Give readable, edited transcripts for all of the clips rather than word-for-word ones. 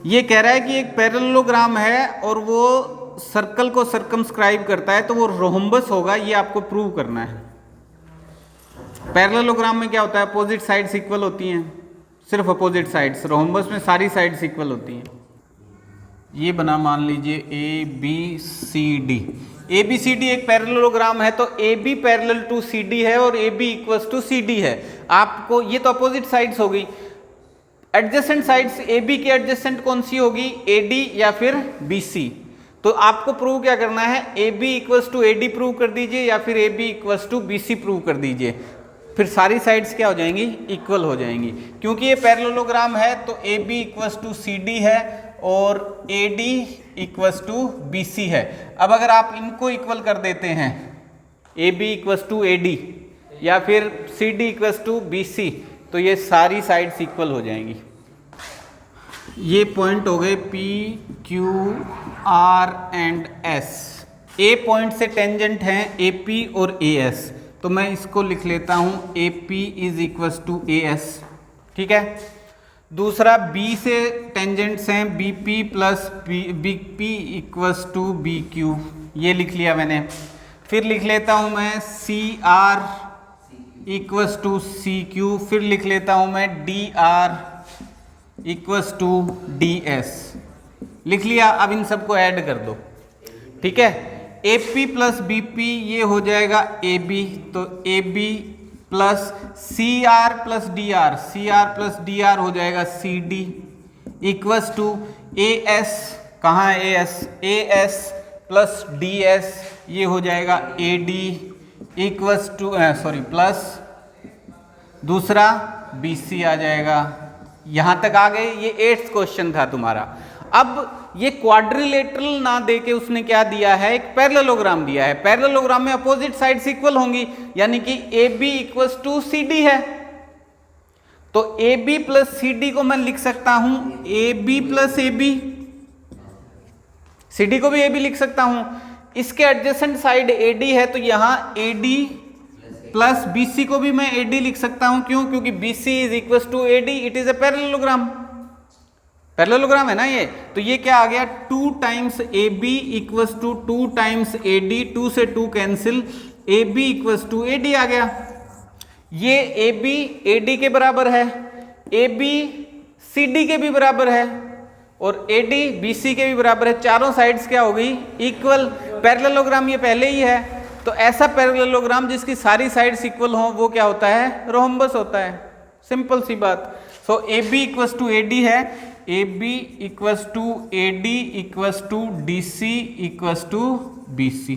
ये कह रहा है कि एक पैरेललोग्राम है और वो सर्कल को सर्कमस्क्राइब करता है, तो वो रोम्बस होगा, ये आपको प्रूव करना है। पैरेललोग्राम में क्या होता है, अपोजिट साइड्स इक्वल होती हैं, सिर्फ अपोजिट साइड्स। रोम्बस में सारी साइड्स इक्वल होती हैं। ये बना मान लीजिए A B C D. A B C D एक पैरेललोग्राम है, तो A B parallel to C D है और A B equals to C D है। आपको ये तो अपोजिट साइड्स हो गई। एडजेसेंट साइड्स ए बी के एडजेसेंट कौन सी होगी, ए डी या फिर बी सी। तो आपको प्रूव क्या करना है, A B equals to A D prove कर दीजिए या फिर A B equals to B C prove कर दीजिए। फिर सारी साइड्स क्या हो जाएंगी, इक्वल हो जाएंगी। क्योंकि ये पैरेललोग्राम है तो A B equals to C D है और A D equals to B C है। अब अगर आप इनको इक्वल कर देते हैं, A B equals to A D या फिर C D equals to B C, तो ये सारी साइड्स इक्वल हो जाएंगी। ये पॉइंट हो गए P, Q, R and S। A point से टेंजेंट हैं AP और AS, तो मैं इसको लिख लेता हूं AP is equals to AS, ठीक है। दूसरा B से टेंजेंट्स हैं BP plus BP equals to BQ, ये लिख लिया मैंने। फिर लिख लेता हूं मैं CR इक्वल्स टू CQ, फिर लिख लेता हूं मैं DR इक्वल्स टू DS, लिख लिया। अब इन सबको ऐड कर दो, ठीक है। AP प्लस BP ये हो जाएगा AB, तो AB plus CR plus DR, CR plus DR हो जाएगा CD इक्वल्स टू AS, कहाँ है AS, AS प्लस DS ये हो जाएगा AD इक्वल्स टू प्लस दूसरा BC आ जाएगा। यहां तक आ गए, ये 8th क्वेश्चन था तुम्हारा। अब ये क्वाड्रिलेटरल ना देके उसने क्या दिया है, एक पैरेललोग्राम दिया है। पैरेललोग्राम में अपोजिट साइड्स इक्वल होंगी, यानी कि AB इक्वल्स टू CD है। तो AB प्लस CD को मैं लिख सकता हूं AB प्लस AB, CD को भी AB लिख सकता हूं। इसके एडजेसेंट साइड AD है, तो यहां AD प्लस BC को भी मैं AD लिख सकता हूं। क्यों, क्योंकि BC is equals to AD, it is a parallelogram. Parallelogram है ना ये, तो ये क्या आ गया, 2 times AB equals to 2 times AD, 2 से 2 cancel, AB equals to AD आ गया। ये AB AD के बराबर है, AB CD के भी बराबर है और AD BC के भी बराबर है। चारों साइड्स क्या हो गई, इक्वल। पैरेललोग्राम ये पहले ही है, तो ऐसा पैरेललोग्राम जिसकी सारी साइड्स इक्वल हों वो क्या होता है, रोम्बस होता है। सिंपल सी बात। So AB equals to AD है, AB equals to AD equals to DC equals to BC।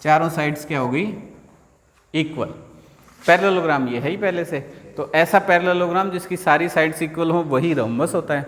चारों साइड्स क्या हो गई, इक्वल। पैरेललोग्राम ये है ही पहले से, तो ऐसा पैरेललोग्राम जिसकी सारी साइड्स इक्वल हो वही रोम्बस होता है।